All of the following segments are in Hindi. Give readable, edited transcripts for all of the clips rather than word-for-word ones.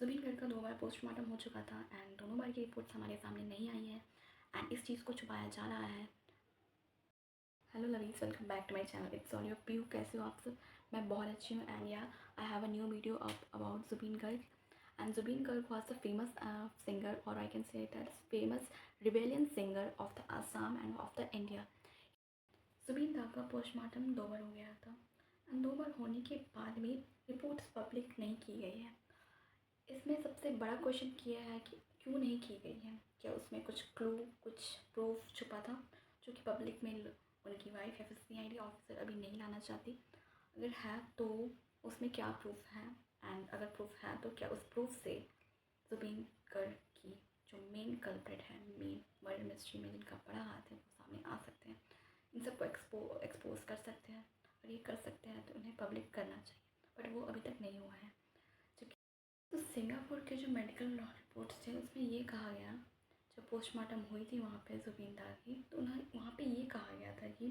ज़ुबीन गर्ग का 2 बार पोस्टमार्टम हो चुका था एंड दोनों बार की रिपोर्ट्स हमारे सामने नहीं आई है एंड इस चीज़ को छुपाया जा रहा है। Hello lovies, welcome back to my channel. It's all your Piyu. कैसे हो आप सब? मैं बहुत अच्छी हूँ and yeah I have a new video about Zubeen Garg and Zubeen Garg was the famous singer, और I can say that famous rebellion singer of the Assam and of the India. Zubeen Garg का पोस्टमार्टम 2 बार हो गया था एंड 2 बार होने के बाद भी रिपोर्ट्स पब्लिक नहीं की गई है। इसमें सबसे बड़ा क्वेश्चन किया है कि क्यों नहीं की गई है। क्या उसमें कुछ क्लू, कुछ प्रूफ छुपा था जो कि पब्लिक में उनकी वाइफ या फिर सीआईडी ऑफिसर अभी नहीं लाना चाहती? अगर है तो उसमें क्या प्रूफ है, एंड अगर प्रूफ है तो क्या उस प्रूफ से ज़ुबीन गर्ग की जो मेन कल्प्रिट है, मेन मर्डर मिस्ट्री में जिनका बड़ा हाथ है, वो सामने आ सकते हैं, इन सबको एक्सपोज कर सकते हैं। और ये कर सकते हैं तो उन्हें पब्लिक करना चाहिए, बट वो अभी तक नहीं हुआ है। तो सिंगापुर के जो मेडिकल रिपोर्ट्स थे उसमें ये कहा गया, जब पोस्टमार्टम हुई थी वहाँ पे ज़ुबीन दार की, तो उन्हें वहाँ पे ये कहा गया था कि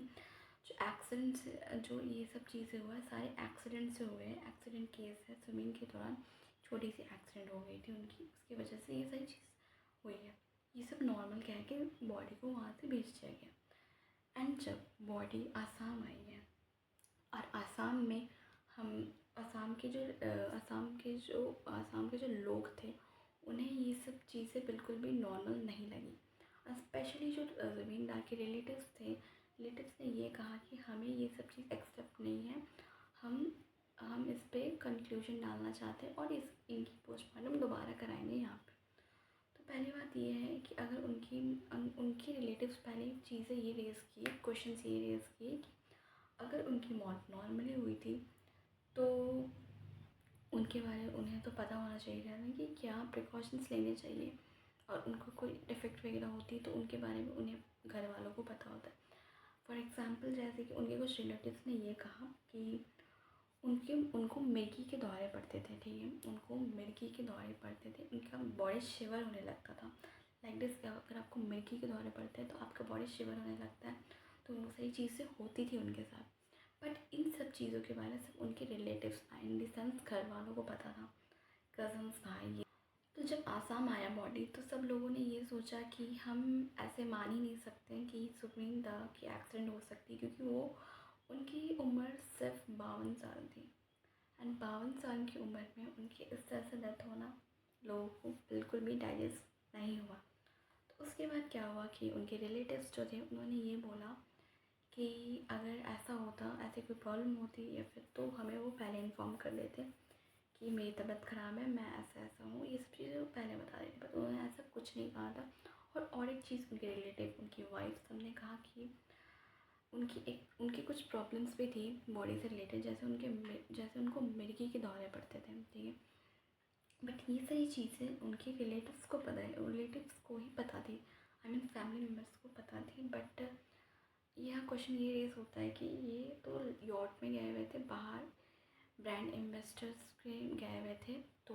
जो एक्सीडेंट्स, जो ये सब चीज़ें हुआ है, सारे एक्सीडेंट से हुए हैं। एक्सीडेंट केस है, स्विमिंग के दौरान छोटी सी एक्सीडेंट हो गई थी उनकी, उसकी वजह से ये सारी चीज़ हुई है। ये सब नॉर्मल कह के बॉडी को वहाँ से भेज दिया गया एंड जब बॉडी आसाम आई है और आसाम में हम आसाम के जो लोग थे, उन्हें ये सब चीज़ें बिल्कुल भी नॉर्मल नहीं लगी। स्पेशली जो ज़ुबीन दार के रिलेटिव्स ने ये कहा कि हमें ये सब चीज़ एक्सेप्ट नहीं है, हम इस पर कंक्लूजन डालना चाहते हैं और इनकी पोस्टमार्टम दोबारा कराएंगे यहाँ पे। तो पहली बात ये है कि अगर उनकी रिलेटिव्स पहले चीज़ें ये रेज़ किए, क्वेश्चन ये रेज़ किए कि अगर उनकी मौत नॉर्मली हुई थी तो उन्हें तो पता होना चाहिए था ना कि क्या प्रिकॉशंस लेने चाहिए, और उनको कोई डिफेक्ट वगैरह होती तो उनके बारे में उन्हें घर वालों को पता होता है। फॉर एग्ज़ाम्पल, जैसे कि उनके कुछ रिलेटिव्स ने ये कहा कि उनको मिर्गी के दौरे पड़ते थे, ठीक है, उनको मिर्गी के दौरे पड़ते थे, उनका बॉडी शिवर होने लगता था। लाइक दिस, अगर आपको मिर्गी के दौरे पड़ते हैं तो आपका बॉडी शिवर होने लगता है, तो वो सारी चीज़ें होती थी उनके साथ। बट इन सब चीज़ों के बारे में सिर्फ उनके रिलेटिव्स, इन द सेंस घर वालों को पता था, कज़न्स, भाई। ये तो जब आसाम आया बॉडी, तो सब लोगों ने ये सोचा कि हम ऐसे मान ही नहीं सकते कि ज़ुबीन दार की एक्सीडेंट हो सकती, क्योंकि वो उनकी उम्र सिर्फ 52 साल थी एंड 52 साल की उम्र में उनकी इस तरह से डेथ होना लोगों को बिल्कुल भी डाइजेस्ट नहीं हुआ। तो उसके बाद क्या हुआ कि उनके रिलेटिव्स जो थे उन्होंने ये बोला कि अगर ऐसा होता, ऐसी कोई प्रॉब्लम होती या फिर, तो हमें वो पहले इन्फॉर्म कर देते कि मेरी तबीयत ख़राब है, मैं ऐसा हूँ, ये सब चीज़ें वो पहले बता देते, पर उन्होंने ऐसा कुछ नहीं कहा था। और एक चीज़, उनके रिलेटिव, उनकी वाइफ, सबने कहा कि उनकी कुछ प्रॉब्लम्स भी थी बॉडी से रिलेटेड, जैसे उनको मिर्गी के दौरे पड़ते थे, ठीक है। बट ये सारी चीज़ें उनके रिलेटिव्स को ही पता थी, आई मीन फैमिली मेम्बर्स को पता थी। बट यह क्वेश्चन ये रेज़ होता है कि ये तो यॉर्ट में गए हुए थे बाहर, ब्रांड इन्वेस्टर्स के गए हुए थे, तो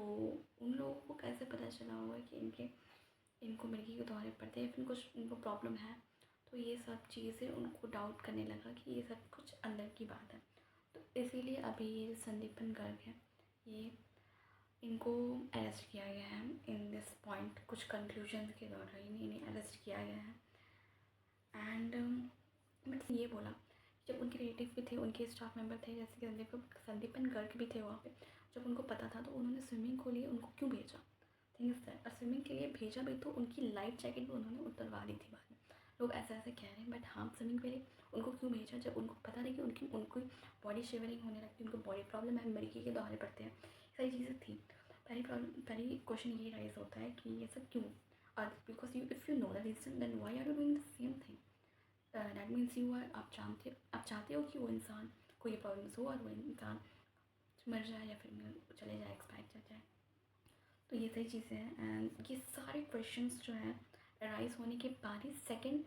उन लोगों को कैसे पता चला होगा कि इनको मिर्गी के दौरे पड़ते हैं, फिर कुछ उनको प्रॉब्लम है। तो ये सब चीज़ें उनको डाउट करने लगा कि ये सब कुछ अंदर की बात है। तो इसीलिए अभी ये संदीपन गर्ग है, ये इनको अरेस्ट किया गया है इन दिस पॉइंट। कुछ कंक्लूजन के दौरान इन्हें अरेस्ट किया गया है एंड बट ये बोला, जब उनके रिलेटिव भी थे, उनके स्टाफ मेंबर थे, जैसे कि संदीपन गर्ग भी थे वहाँ पे, जब उनको पता था तो उन्होंने स्विमिंग के लिए उनको क्यों भेजा, थिंक इज दैट। और स्विमिंग के लिए भेजा भी तो उनकी लाइफ जैकेट भी उन्होंने उतरवा दी थी बाद में। लोग ऐसे ऐसे कह रहे हैं, बट हाँ, स्विमिंग के लिए उनको क्यों भेजा जब उनको पता था कि उनको बॉडी शिवरिंग होने लगती है, उनको बॉडी प्रॉब्लम है, मिर्गी के दौरे पड़ते हैं, सारी चीज़ें थी। पहली क्वेश्चन ये राइज होता है कि ये सब क्यों, और because if you know the reason then why are you doing the same thing. That means आप चाहते हो कि वो इंसान को ये प्रॉब्लम्स हो और वो इंसान मर जाए या फिर चले जाए, एक्सपायर कर जाए। तो ये सही चीज़ें हैं एंड ये सारे क्वेश्चंस जो हैं राइज होने के बाद ही सेकंड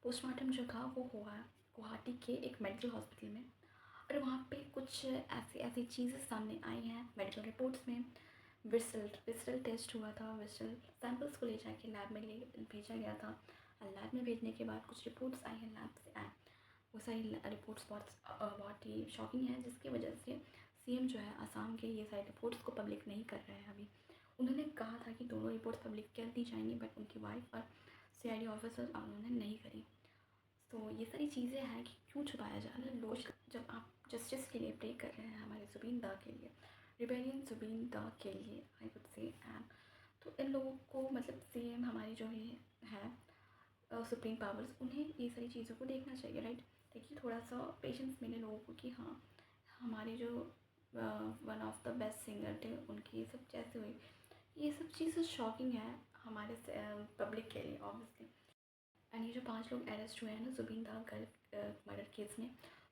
पोस्टमार्टम जो था वो हुआ गुवाहाटी के एक मेडिकल हॉस्पिटल में। और वहाँ पे कुछ ऐसी चीज़ें सामने आई हैं मेडिकल रिपोर्ट्स में। विसरल टेस्ट हुआ था, विसरल सैम्पल्स को ले जाके लैब में भेजा गया था। लैब में भेजने के बाद कुछ रिपोर्ट्स आई हैं लैब से, वो सारी रिपोर्ट्स बहुत ही शॉकिंग है, जिसकी वजह से सीएम जो है आसाम के ये सारी रिपोर्ट्स को पब्लिक नहीं कर रहे हैं अभी। था कि दोनों रिपोर्ट्स पब्लिक कर दी जाएंगी, बट उनकी वाइफ और CID ऑफिसर उन्होंने नहीं करी। तो ये सारी चीज़ें हैं कि क्यों छुपाया जा रहा है। लोग जब आप जस्टिस के लिए प्रे कर रहे हैं, हमारे जुबीन दा के लिए, रिबेलियन जुबीन दा के लिए आई वुड से, एंड तो इन लोगों को मतलब CM हमारी जो है सुप्रीम पावर्स, उन्हें ये सारी चीज़ों को देखना चाहिए, राइट। देखिए थोड़ा सा पेशेंस मिले लोगों को कि हाँ, हमारे जो one of the best singer थे उनकी ये सब कैसे हुई, ये सब चीज़ें शॉकिंग है हमारे पब्लिक के लिए ऑब्वियसली। एंड ये जो 5 लोग अरेस्ट हुए हैं ना जुबीन दा मर्डर केस में,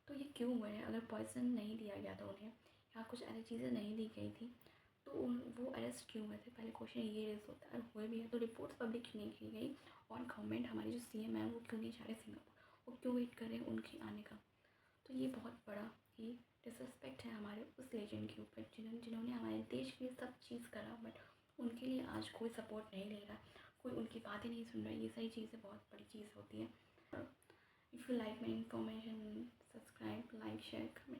तो ये क्यों हुए हैं? अगर पॉइजन नहीं दिया गया था उन्हें या कुछ ऐसी चीज़ें नहीं दी गई थी तो वो अरेस्ट क्यों हुए थे? पहले क्वेश्चन ये रेज होता है। और हुए भी है तो रिपोर्ट्स पब्लिक क्यों नहीं की गई? और गवर्नमेंट हमारी जो CM है वो क्यों नहीं जा रहे सिंगापुर, वो क्यों वेट कर रहे हैं उनके आने का? तो ये बहुत बड़ा ही डिसरिस्पेक्ट है हमारे उस लेजेंड के ऊपर जिन्होंने हमारे देश के लिए सब चीज़ करा, बट उनके लिए आज कोई सपोर्ट नहीं ले रहा, कोई उनकी बातें नहीं सुन रहा। ये सारी चीज़ें बहुत बड़ी चीज़ होती है। If you like my information, subscribe, like, share, comment.